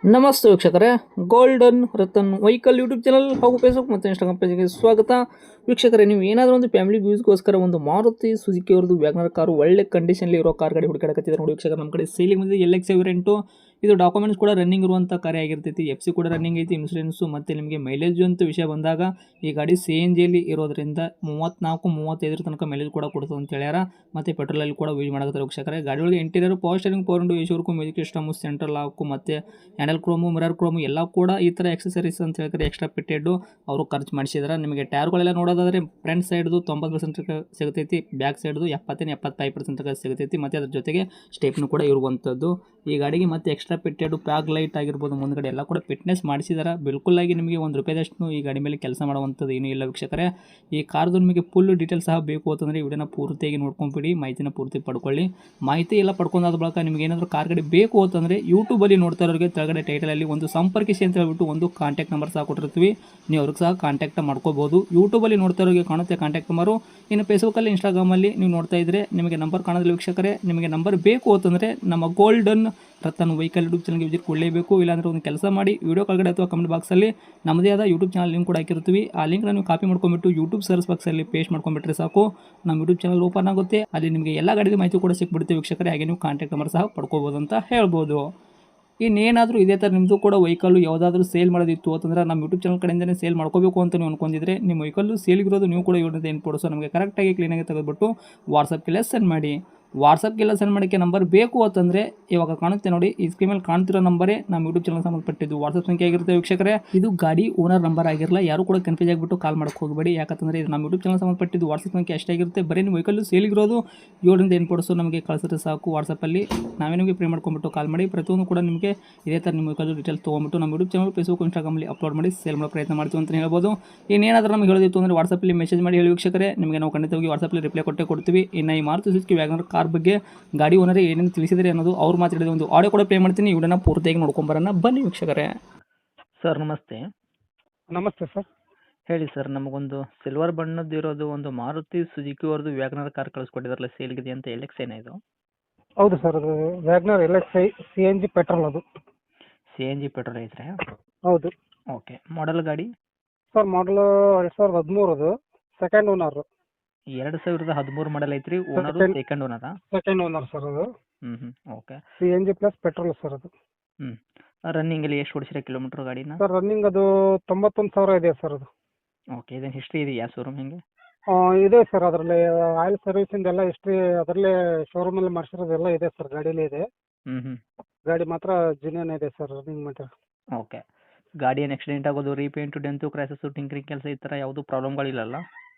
ನಮಸ್ತೆ ವೀಕ್ಷಕರೇ, golden Ratan vehicle YouTube channel ಹಾಗೂ ಫೇಸ್ಬುಕ್ ಮತ್ತು ಇನ್ಸ್ಟಾಗ್ರಾಮ್ ಪೇಜ್ಗೆ ಸ್ವಾಗತ. ವೀಕ್ಷಕರೇ, ನೀವು ಏನಾದರೂ ಒಂದು ಫ್ಯಾಮಿಲಿ ಯೂಸ್ಗೋಸ್ಕರ ಒಂದು ಮಾರುತಿ ಸುಜುಕಿ ಅವ್ರದ್ದು ವ್ಯಾಗನರ್ ಕಾರು ಒಳ್ಳೆ ಕಂಡೀಷನ್ಲಿ ಇರೋ ಕಾರ್ ಗಾಡಿ ಹುಡುಕಾಡಕತ್ತಿದ್ದಾರೆ ನೋಡಿ ವೀಕ್ಷಕರ. ನಮ್ಮ ಕಡೆ ಸೇಲಿಂಗ್ ಬಂದಿದೆ LX ವೇರಿಯಂಟು. ಇದು ಡಾಕ್ಯುಮೆಂಟ್ಸ್ ಕೂಡ ರನ್ನಿಂಗ್ ಇರುವಂಥ ಕಾರ್ ಆಗಿರ್ತೈತಿ. FC ಕೂಡ ರನ್ನಿಂಗ್ ಐತಿ, ಇನ್ಸೂರೆನ್ಸು ಮತ್ತು ನಿಮಗೆ ಮೈಲೇಜ್ ಅಂತ ವಿಷಯ ಬಂದಾಗ ಈ ಗಾಡಿ CNGಯಲ್ಲಿ ಇರೋದ್ರಿಂದ 34-35 ತನಕ ಮೈಲೇಜ್ ಕೂಡ ಕೊಡ್ತದೆ ಅಂತ ಹೇಳ್ಯಾರ. ಮತ್ತು ಪೆಟ್ರೋಲಲ್ಲಿ ಕೂಡ ಯೂಸ್ ಮಾಡಕತ್ತಾರೆ ವೀಕ್ಷಕರೇ. ಗಾಡಿ ಒಳಗೆ interior power steering, power window, ಏಶ್ವರ್ಕು, ಮ್ಯೂಸಿಕ್ ಸಿಸ್ಟಮು, ಸೆಂಟ್ರಲ್ ಲಾಕು ಮತ್ತು ಹ್ಯಾಂಡಲ್ ಕ್ರೋಮು, ಮಿರರ್ ಕ್ರೋಮು ಎಲ್ಲ ಕೂಡ ಈ ಥರ ಎಕ್ಸಸರೀಸ್ ಅಂತ ಹೇಳ್ತಾರೆ ಎಕ್ಸ್ಟ್ರಾ ಫಿಟ್ಟೆಡ್ಡು ಅವರು ಖರ್ಚು ಮಾಡಿಸಿದ್ರೆ. ನಿಮಗೆ ಟೈರ್ಗಳೆಲ್ಲ ನೋಡೋದಾದರೆ ಫ್ರಂಟ್ ಸೈಡ್ದು 90% ಸಿಗುತ್ತೈತಿ, ಬ್ಯಾಕ್ ಸೈಡ್ದು 70-75% ಸಿಗುತ್ತೈತಿ. ಮತ್ತು ಅದ್ರ ಜೊತೆಗೆ ಸ್ಟೆಪ್ನು ಕೂಡ ಇರುವಂಥದ್ದು ಈ ಗಾಡಿಗೆ. ಮತ್ತು ಎಕ್ಸ್ಟ್ರಾ ಫಿಟ್ಟೆಡ್ ಪ್ಯಾಗ್ ಲೈಟ್ ಆಗಿರ್ಬೋದು ಮುಂದ್ಗಡೆ ಎಲ್ಲ ಕೂಡ ಫಿಟ್ನೆಸ್ ಮಾಡಿಸಿದಾರೆ. ಬಿಲ್ಕುಲ್ಲಾಗಿ ನಿಮಗೆ ₹1 ಈ ಗಾಡಿ ಮೇಲೆ ಕೆಲಸ ಮಾಡುವಂಥದ್ದು ಏನೂ ಇಲ್ಲ ವೀಕ್ಷಕರೇ. ಈ ಕಾರ್ದು ನಿಮಗೆ ಫುಲ್ ಡೀಟೇಲ್ಸ್ ಸಹ ಬೇಕು ಅಂತಂದರೆ ಈ ವಿಡಿಯೋನ ಪೂರ್ತಿಯಾಗಿ ನೋಡ್ಕೊಂಡ್ಬಿಡಿ, ಮಾಹಿತಿನ ಪೂರ್ತಿ ಪಡ್ಕೊಳ್ಳಿ. ಮಾಹಿತಿ ಎಲ್ಲ ಪಡ್ಕೊಂಡಾದ ಬಳಿಕ ನಿಮ್ಗೆ ಏನಾದರೂ ಕಾರ್ ಗಾಡಿ ಬೇಕು ಅಂತಂದರೆ ಯೂಟ್ಯೂಬಲ್ಲಿ ನೋಡ್ತಾ ಇರೋರಿಗೆ ಕೆಳಗಡೆ ಟೈಟಲಲ್ಲಿ ಒಂದು ಸಂಪರ್ಕಿಸಿ ಅಂತ ಹೇಳ್ಬಿಟ್ಟು ಒಂದು ಕಾಂಟ್ಯಾಕ್ಟ್ ನಂಬರ್ ಸಹ ಕೊಟ್ಟಿರ್ತೀವಿ. ನೀವು ಅವ್ರಿಗೆ ಸಹ ಕಾಂಟ್ಯಾಕ್ಟ್ ಮಾಡ್ಕೋಬೋದು. ಯೂಟ್ಯೂಬಲ್ಲಿ ನೋಡ್ತಾ ಇರೋರಿಗೆ ಕಾಣುತ್ತೆ ಕಾಂಟ್ಯಾಕ್ಟ್ ನಂಬರು. ಇನ್ನು ಫೇಸ್ಬುಕ್ಕಲ್ಲಿ, ಇನ್ಸ್ಟಾಗ್ರಾಮಲ್ಲಿ ನೀವು ನೋಡ್ತಾ ಇದ್ದರೆ ನಿಮಗೆ ನಂಬರ್ ಕಾಣೋದಿಲ್ಲ ವೀಕ್ಷಕರೇ. ನಿಮಗೆ ನಂಬರ್ ಬೇಕು ಅಂತಂದರೆ ನಮ್ಮ ಗೋಲ್ಡನ್ ರತನ್ ವೆಹಿಕಲ್ ಯೂಟ್ಯೂಬ್ ಚಾನಲ್ಗೆ ವಿಸಿಟ್ ಕೊಡಲೇಬೇಕು. ಇಲ್ಲಾಂದರೆ ಒಂದು ಕೆಲಸ ಮಾಡಿ, ವಿಡಿಯೋ ಕೆಳಗಡೆ ಅಥವಾ ಕಮೆಂಟ್ ಬಾಕ್ಸಲ್ಲಿ ನಮ್ಮದೇ ಆದ ಯೂಟ್ಯೂಬ್ ಚಾನಲ್ ಲಿಂಕ್ ಕೂಡ ಹಾಕಿರ್ತೀವಿ. ಆ ಲಿಂಕ್ನ ನೀವು ಕಾಪಿ ಮಾಡ್ಕೊಂಡ್ಬಿಟ್ಟು ಯೂಟ್ಯೂಬ್ ಸರ್ಚ್ ಬಾಕ್ಸಲ್ಲಿ ಪೇಸ್ಟ್ ಮಾಡ್ಕೊಂಡ್ಬಿಟ್ರೆ ಸಾಕು, ನಮ್ಮ ಯೂಟ್ಯೂಬ್ ಚಾನಲ್ ಓಪನ್ ಆಗುತ್ತೆ. ಅಲ್ಲಿ ನಿಮಗೆ ಎಲ್ಲ ಗಾಡಿದ ಮಾಹಿತಿ ಕೂಡ ಸಿಕ್ಬಿಡುತ್ತೆ ವೀಕ್ಷಕರೇ. ಹಾಗೆ ನೀವು ಕಾಂಟ್ಯಾಕ್ಟ್ ನಂಬರ್ ಸಹ ಪಡ್ಕೋಬೋದು ಅಂತ ಹೇಳ್ಬೋದು. ಇನ್ನೇನಾದರೂ ಇದೇ ಥರ ನಿಮ್ಮದು ಕೂಡ ವೆಹಿಕಲ್ಲು ಯಾವುದಾದ್ರೂ ಸೇಲ್ ಮಾಡೋದಿತ್ತು ಅಂತಂದರೆ ನಮ್ಮ ಯೂಟ್ಯೂಬ್ ಚಾನಲ್ ಕಡೆಯಿಂದನೇ ಸೇಲ್ ಮಾಡ್ಕೋಬೇಕು ಅಂತ ನೀವು ಅನ್ಕೊಂಡಿದ್ರೆ, ನಿಮ್ಮ ವೆಹಿಕಲ್ಲು ಸೇಲ್ಗಿರೋದು ನೀವು ಕೂಡ ಇವರಿಂದ ಏನು ಕೊಡಿಸೋ ನಮಗೆ ಕರೆಕ್ಟಾಗಿ ಕ್ಲೀನಾಗಿ ತೆಗೆದುಬಿಟ್ಟು ವಾಟ್ಸಪ್ಗೆಲ್ಲ ಸೆಂಡ್ ಮಾಡಿ. ವಾಟ್ಸಪ್ಗೆಲ್ಲ ಸೆಂಡ್ ಮಾಡೋಕ್ಕೆ ನಂಬರ್ ಬೇಕು ಅಂತಂದರೆ ಇವಾಗ ಕಾಣುತ್ತೆ ನೋಡಿ, ಈ ಸ್ಕ್ರೀನ್ ಮೇಲೆ ಕಾಣ್ತಿರೋ ನಂಬರೇ ನಮ್ಮ ಯೂಟ್ಯೂಬ್ ಚಾನಲ್ ಸಂಬಂಧಪಟ್ಟಿದ್ದು ವಾಟ್ಸಪ್ ಸಂಖ್ಯೆ ಆಗಿರುತ್ತೆ ವೀಕ್ಷಕರೇ. ಇದು ಗಾಡಿ ಓನರ್ ನಂಬರ್ ಆಗಿರಲ್ಲ, ಯಾರು ಕೂಡ ಕನ್ಫ್ಯೂಸ್ ಆಗಿಬಿಟ್ಟು ಕಾಲ್ ಮಾಡೋಕ್ಕೆ ಹೋಗಬೇಡಿ. ಯಾಕಂದರೆ ಇದು ನಮ್ಮ ಯೂಟ್ಯೂಬ್ ಚಾನಲ್ ಸಂಬಂಧಪಟ್ಟಿದ್ದು ವಾಟ್ಸಪ್ ಸಂಖ್ಯೆ ಅಷ್ಟೇ ಆಗಿರುತ್ತೆ. ಬರೀ ನೀವು ವೆಹಿಕಲ್ಲು ಸೇಲಿಗಿರೋದು 7 ಕೊಡಿಸೋ ನಮಗೆ ಕಳಿಸಿದ್ರೆ ಸಾಕು. ವಾಟ್ಸಪ್ಪಲ್ಲಿ ನಾವೇ ನಿಮಗೆ ಪ್ರೇ ಮಾಡ್ಕೊಂಡ್ಬಿಟ್ಟು ಕಾಲ್ ಮಾಡಿ ಪ್ರತಿಯೊಂದು ಕೂಡ ನಿಮಗೆ ಇದೇ ಥರ ನಿಮ್ಮ ವೆಹಿಕಲ್ ಡೀಟೇಲ್ಸ್ ತೊಗೊಂಬಿಟ್ಟು ನಮ್ಮ ಯೂಟ್ಯೂಬ್ ಚಾನಲ್, ಫೇಸ್ಬುಕ್, ಇನ್ಸ್ಟಾಗ್ರಾಮಲ್ಲಿ ಅಪ್ಲೋಡ್ ಮಾಡಿ ಸೇಲ್ ಮಾಡೋ ಪ್ರಯತ್ನ ಮಾಡ್ತೀವಿ ಅಂತ ಹೇಳ್ಬೋದು. ಇನ್ನೇನಾದರೂ ನಮಗೆ ಹೇಳೋದಿತ್ತು ಅಂದರೆ ವಾಟ್ಸಪ್ಪಲ್ಲಿ ಮೆಸೇಜ್ ಮಾಡಿ ಹೇಳಿ ವೀಕ್ಷಕರೇ, ನಿಮಗೆ ನಾವು ಖಂಡಿತವಾಗಿ ವಾಟ್ಸಪ್ಪಲ್ಲಿ ರಿಪ್ಲೈ ಕೊಡ್ತೀವಿ. ಇನ್ನು ಈ ಮಾರುತಿ ಸುಜುಕಿ ವ್ಯಾಗನರ್ ಕಾರ್ ಬಗ್ಗೆ ಗಾಡಿ ಓನರೇ ಏನೇನು ತಿಳಿಸಿದರೆ ಅನ್ನೋದು ಅವ್ರು ಮಾತಾಡಿದ ಒಂದು ಆಡಿಯೋ ಕೂಡ ಪ್ಲೇ ಮಾಡ್ತೀನಿ. ವಿಡಿಯೋನ ಪೂರ್ತಿಯಾಗಿ ನೋಡ್ಕೊಂಬರೋಣ ಬನ್ನಿ ವೀಕ್ಷಕರೇ. ಸರ್ ನಮಸ್ತೆ. ನಮಸ್ತೆ ಸರ್. ಹೇಳಿ ಸರ್, ನಮಗೊಂದು ಸಿಲ್ವರ್ ಬಣ್ಣದ್ದು ಇರೋದು ಒಂದು ಮಾರುತಿ ಸುಜುಕಿ ಅವ್ರದ್ದು ವ್ಯಾಗನರ್ ಕಾರ್ ಕಳಿಸ್ಕೊಟ್ಟಿದ್ರಲ್ಲ, ಸೇಲ್ಗಿದೆ ಅಂತ. LX ಏನೇ ಇದು? ಹೌದು ಸರ್, ಅದು ವ್ಯಾಗ್ನರ್ LX CNG ಪೆಟ್ರೋಲ್. ಅದು CNG ಪೆಟ್ರೋಲ್ ಐತ್ರೆ? ಹೌದು. ಓಕೆ. ಮಾಡಲ್ ಗಾಡಿ? ಸರ್ ಮಾಡಲು 2013 ಅದು, ಸೆಕೆಂಡ್ ಓನರ್. 2013 ಮಾಡಲ್ ಐತ್ರಿ. ಓನರು ಸೆಕೆಂಡ್ ಓನರಾ? ಸೆಕೆಂಡ್ ಓನರ್ ಸರ್ ಅದು. Okay. CNG plus petrol sir ಅದು. ರನ್ನಿಂಗಲ್ಲಿ ಎಷ್ಟು ಓಡಿಸಿರ ಕಿಲೋಮೀಟ್ರ್ ಗಾಡಿನ? ಸರ್ ರನ್ನಿಂಗ್ ಅದು 91,000 ಇದೆ ಸರ್ ಅದು. ಓಕೆ. ಇದೇನು ಹಿಸ್ಟ್ರಿ ಇದೆಯಾ ಶೋರೂಮ್ ಹಿಂಗೆ? ಇದೆ ಸರ್, ಅದರಲ್ಲಿ ಆಯಿಲ್ ಸರ್ವಿಸಿಂದ ಎಲ್ಲ ಹಿಸ್ಟ್ರಿ ಅದರಲ್ಲೇ ಶೋರೂಮಲ್ಲಿ ಮಾಡಿಸಿರೋದೆಲ್ಲ ಇದೆ ಸರ್, ಗಾಡೀಲಿ ಇದೆ. ಗಾಡಿ ಮಾತ್ರ ಜಿನಿಯನ್ ಇದೆ ಸರ್, ರನ್ನಿಂಗ್ ಮಾತ್ರ. ಓಕೆ. ಗಾಡಿ ಏನು ಆಕ್ಸಿಡೆಂಟ್ ಆಗೋದು, ರೀಪೇಂಟು, ಡೆಂತು, ಕ್ರ್ಯಾಸಸ್ಸು, ಟಿಂಕ್ರಿಂಗ್ ಕೆಲಸ ಈ ಥರ ಯಾವುದು ಪ್ರಾಬ್ಲಮ್ಗಳಿಲ್ಲಲ್ಲ?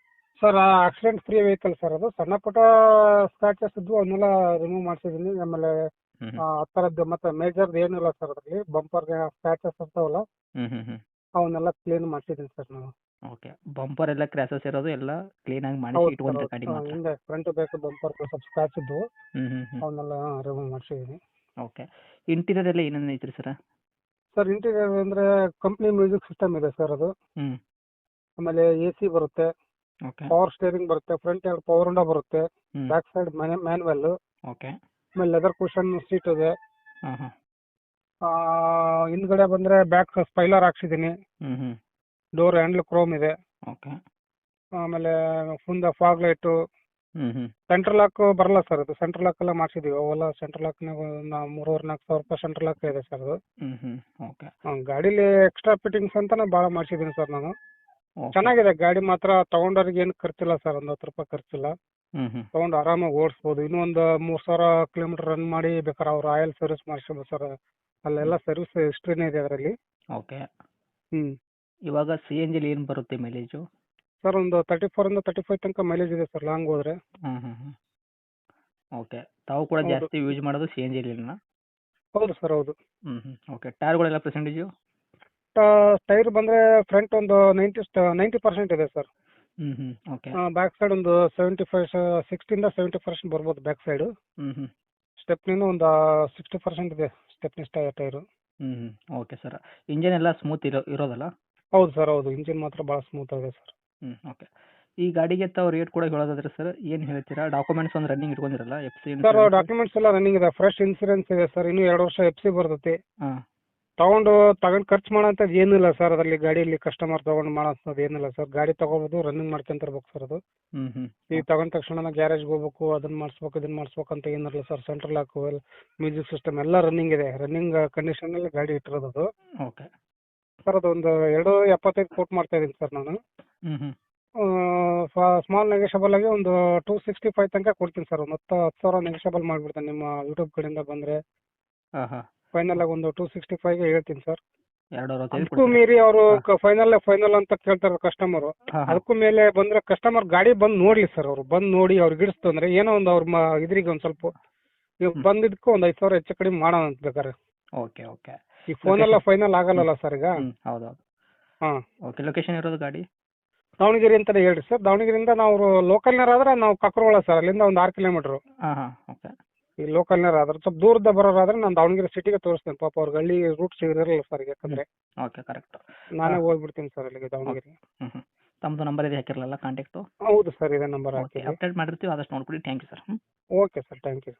Sir accident free vehicle sir ಅದು. ಸಣ್ಣ ಪುಟ್ಟ ಸ್ಕ್ರಾಚಸ್ ಇದ್ವು, ಅವನ್ನೆಲ್ಲ ರಿಮೂವ್ ಮಾಡಿಸಿದ್ದೀನಿ. ಆಮೇಲೆ ಆ ಥರದ್ದು ಮತ್ತೆ ಮೇಜರ್ದು ಏನಿಲ್ಲ ಸರ್ ಅದರಲ್ಲಿ. ಬಂಪರ್ಗೆ ಸ್ಕ್ರಾಚಸ್ ಇರ್ತಾವಲ್ಲ, ಅವನ್ನೆಲ್ಲ ಕ್ಲೀನ್ ಮಾಡಿಸಿದ್ದೀನಿ ಸರ್ ನಾನು. ಓಕೆ. ಬಂಪರ್ ಎಲ್ಲ ಕ್ರ್ಯಾಸಸ್ ಇರೋದು ಎಲ್ಲ ಕ್ಲೀನಾಗಿ ಮಾಡಿ ಇಟ್ಕೊಂತ ಗಾಡಿ ಮಾತ್ರ? ಹಿಂದೆ ಫ್ರಂಟ್ ಬೇಕು ಬಂಪರ್ ಸ್ವಲ್ಪ ಸ್ಕ್ರಾಚ್ ಇದ್ದು, ಅವನ್ನೆಲ್ಲ ರಿಮೂವ್ ಮಾಡಿಸಿದ್ದೀನಿ. ಓಕೆ. ಇಂಟೀರಿಯರ್ ಎಲ್ಲ ಏನೇನು ಐತ್ರಿ ಸರ್? ಸರ್ ಇಂಟೀರಿಯರ್ ಅಂದರೆ ಕಂಪ್ನಿ ಮ್ಯೂಸಿಕ್ ಸಿಸ್ಟಮ್ ಇದೆ ಸರ್ ಅದು. ಆಮೇಲೆ AC ಬರುತ್ತೆ, ಓಕೆ. ಪವರ್ ಸ್ಟೇರಿಂಗ್ ಬರುತ್ತೆ, ಫ್ರಂಟ್ 2 ಪವರ್ ವಿಂಡೋ ಬರುತ್ತೆ, ಬ್ಯಾಕ್ ಸೈಡ್ ಮ್ಯಾನ್ಯುವಲ್. ಓಕೆ. ಆಮೇಲೆ ಲೆದರ್ ಕುಷನ್ ಸೀಟ್ ಇದೆ. ಹಿಂದ್ಗಡೆ ಬಂದರೆ ಬ್ಯಾಕ್ ಸ್ಪೈಲರ್ ಹಾಕ್ಸಿದ್ದೀನಿ. ಡೋರ್ ಹ್ಯಾಂಡಲ್ ಕ್ರೋಮ್ ಇದೆ. ಓಕೆ. ಆಮೇಲೆ ಮುಂದೆ ಫಾಗ್ ಲೈಟು. ಸೆಂಟ್ರಲ್ ಲಾಕ್ ಬರಲ್ಲ ಸರ್ ಅದು, ಸೆಂಟ್ರಲ್ ಲಾಕ್ ಎಲ್ಲ ಮಾಡಿಸಿದೀವಿ. ಅವೆಲ್ಲ ಸೆಂಟ್ರಲ್ ಲಾಕ್ನಾಗ 3,500-4,000 ರೂಪಾಯಿ ಸೆಂಟ್ರಲ್ ಲಾಕ್ ಇದೆ ಸರ್ ಅದು. ಓಕೆ. ಗಾಡೀಲಿ ಎಕ್ಸ್ಟ್ರಾ ಫಿಟ್ಟಿಂಗ್ಸ್ ಅಂತಾನೆ ಭಾಳ ಮಾಡಿಸಿದ್ದೀನಿ ಸರ್ ನಾನು. ಚೆನ್ನಾಗಿದೆ ಗಾಡಿ ಮಾತ್ರ. ತಗೊಂಡವ್ರಿಗೆ ಏನು ಖರ್ಚಿಲ್ಲ ಸರ್, ಒಂದು ₹10 ಖರ್ಚಿಲ್ಲ. ತಗೊಂಡು ಆರಾಮಾಗಿ ಓಡಿಸ್ಬೋದು. ಇನ್ನೂ ಒಂದು 3,000 ಕಿಲೋಮೀಟರ್ ರನ್ ಮಾಡಿ ಬೇಕಾದ್ರೆ ಅವ್ರು ಆಯಿಲ್ ಸರ್ವಿಸ್ ಮಾಡಿಸ್ಬೋದು ಸರ್. ಅಲ್ಲೆಲ್ಲ ಸರ್ವಿಸ್ ಹಿಸ್ಟ್ರಿನೇ ಇದೆ ಅದರಲ್ಲಿ. ಓಕೆ. ಇವಾಗ CNGಲಿ ಏನು ಬರುತ್ತೆ ಮೈಲೇಜು? ಸರ್ ಒಂದು 34-35 ತನಕ ಮೈಲೇಜ್ ಇದೆ ಸರ್, ಲಾಂಗ್ ಹೋದರೆ. ಓಕೆ. ತಾವು ಕೂಡ ಜಾಸ್ತಿ ಯೂಸ್ ಮಾಡೋದು CNGಲಿನ? ಹೌದು ಸರ್, ಹೌದು. ಓಕೆ. ಟೈರ್ಗಳೆಲ್ಲ ಪರ್ಸೆಂಟೇಜು? ಟೈರ್ ಬಂದರೆ ಫ್ರಂಟ್ ಒಂದು 90% ಇದೆ ಸರ್. ಓಕೆ. ಬ್ಯಾಕ್ ಸೈಡ್ ಒಂದು 60-70% ಬರ್ಬೋದು ಬ್ಯಾಕ್ ಸೈಡು. ಸ್ಟೆಪ್ನಿನೂ ಒಂದು 60% ಇದೆ, stepney tyre. Okay sir. Engine ಎಲ್ಲ ಸ್ಮೂತ್ ಇರೋದಲ್ಲ? ಹೌದು ಸರ್, ಹೌದು. ಇಂಜಿನ್ ಮಾತ್ರ ಭಾಳ ಸ್ಮೂತ್ ಆಗಿದೆ ಸರ್. ಓಕೆ. ಈ ಗಾಡಿಗೆ ತಾವು ರೇಟ್ ಕೂಡ ಹೇಳೋದಾದ್ರೆ ಸರ್ ಏನು ಹೇಳ್ತೀರಾ? ಡಾಕ್ಯುಮೆಂಟ್ಸ್ ಒಂದು ರನ್ನಿಂಗ್ ಇಟ್ಕೊಂಡಿರಲ್ಲ? FC ಸರ್ ಡಾಕ್ಯುಮೆಂಟ್ಸ್ ಎಲ್ಲ ರನ್ನಿಂಗ್ ಇದೆ, ಫ್ರೆಶ್ ಇನ್ಸೂರೆನ್ಸ್ ಇದೆ ಸರ್. ಇನ್ನೂ 2 ವರ್ಷ FC ಬರ್ತೈತಿ. ತಗೊಂಡು ಖರ್ಚು ಮಾಡೋಂಥದ್ದು ಏನಿಲ್ಲ ಸರ್ ಅದರಲ್ಲಿ ಗಾಡಿಯಲ್ಲಿ ಕಸ್ಟಮರ್ ತಗೊಂಡು ಮಾಡೋಂಥದ್ದು ಏನಿಲ್ಲ ಸರ್ ಗಾಡಿ ತಗೋಬೋದು ರನ್ನಿಂಗ್ ಮಾಡ್ಕೊಂತಿರ್ಬೇಕು ಸರ್ ಅದು ಈಗ ತಗೊಂಡ ತಕ್ಷಣ ಗ್ಯಾರೇಜ್ಗೆ ಹೋಗ್ಬೇಕು ಅದನ್ನ ಮಾಡಿಸ್ಬೇಕು ಇದನ್ನ ಮಾಡಿಸ್ಬೇಕು ಅಂತ ಏನಿರಲ್ಲ sir central lock music system ಎಲ್ಲ ರನ್ನಿಂಗ್ ಇದೆ ರನ್ನಿಂಗ್ ಕಂಡೀಷನಲ್ಲಿ ಗಾಡಿ ಇಟ್ಟಿರೋದು ಅದು ಓಕೆ. ಸರ್ ಅದೊಂದು 2.75 ಕೋಟ್ ಮಾಡ್ತಾ ಇದ್ದೀನಿ ಸರ್ ನಾನು ಸ್ಮಾಲ್ ನೆಗೋಷಿಯಬಲ್ ಆಗಿ ಒಂದು 265 ತನಕ ಕೊಡ್ತೀನಿ ಸರ್ ಒಂದು 10,000 ನೆಗೋಷಿಯಬಲ್ ಮಾಡಿಬಿಡ್ತೇನೆ ನಿಮ್ಮ ಯೂಟ್ಯೂಬ್ ಕಡೆಯಿಂದ ಬಂದರೆ ಫೈನಲ್ ಆಗಿ ಒಂದು 265ಗೆ ಹೇಳ್ತೀನಿ ಸರ್. ಅದಕ್ಕೂ ಮೀರಿ ಅವರು ಫೈನಲ್ ಅಂತ ಕೇಳ್ತಾರೆ ಕಸ್ಟಮರು. ಅದಕ್ಕೂ ಮೇಲೆ ಬಂದ್ರೆ ಕಸ್ಟಮರ್ ಗಾಡಿ ಬಂದು ನೋಡ್ಲಿ ಸರ್, ಅವರು ಬಂದು ನೋಡಿ ಅವ್ರಿಗೆ ಹಿಡಿಸ್ತು ಅಂದ್ರೆ ಏನೋ ಒಂದು ಅವ್ರ ಇದ್ರಿಗೆ ಒಂದು ಸ್ವಲ್ಪ ಬಂದಿದ್ದಕ್ಕೂ ಒಂದು 5,000 ಹೆಚ್ಚು ಕಡಿಮೆ ಮಾಡೋಣ ಅಂತ ಬೇಕಾದ್ರೆ. Okay okay. ಈ ಫೋನೆಲ್ಲ ಫೈನಲ್ ಆಗಲ್ಲ ಸರ್ ಈಗ. ಹೌದೌದು. ಹಾಂ ಓಕೆ. ಲೊಕೇಶನ್ ಇರೋದು ಗಾಡಿ ದಾವಣಗೆರೆ ಅಂತಾನೆ ಹೇಳ್ರಿ ಸರ್. ದಾವಣಗೆರೆಯಿಂದ ನಾವು ಲೋಕಲ್ನರಾದ್ರೆ ನಾವು ಕಕ್ರೋಳ ಸರ್, ಅಲ್ಲಿಂದ ಒಂದು 6 ಕಿಲೋಮೀಟ್ರು. ಓಕೆ. ಈ ಲೋಕಲ್ನರಾದ್ರೆ ಸ್ವಲ್ಪ ದೂರದ ಬರೋರಾದ್ರೆ ನಾನು ದಾವಣಗೆರೆ ಸಿಟಿಗೆ ತೋರಿಸ್ತೇನೆ. ಪಾಪ ಅವ್ರಿಗೆ ಹಳ್ಳಿ ರೂಟ್ ಸಿಗಿರಲ್ಲ ಸರ್, ಯಾಕಂದ್ರೆ ಓಕೆ ಕರೆಕ್ಟ್. ನಾನೇ ಹೋಗ್ಬಿಡ್ತೀನಿ ಸರ್ ಅಲ್ಲಿಗೆ ದಾವಣಗೆರೆ. ತಮ್ಮದು ನಂಬರ್ ಇದೆ ಹಾಕಿರಲ್ಲ ಕಾಂಟ್ಯಾಕ್ಟು? ಹೌದು ಸರ್, ಇದೇ ನಂಬರ್ ಹಾಕಿ ಅಪ್ಡೇಟ್ ಮಾಡಿರ್ತೀವಿ, ಆದಷ್ಟು ನೋಡ್ಬಿಡಿ. Thank you sir. Okay sir, thank you.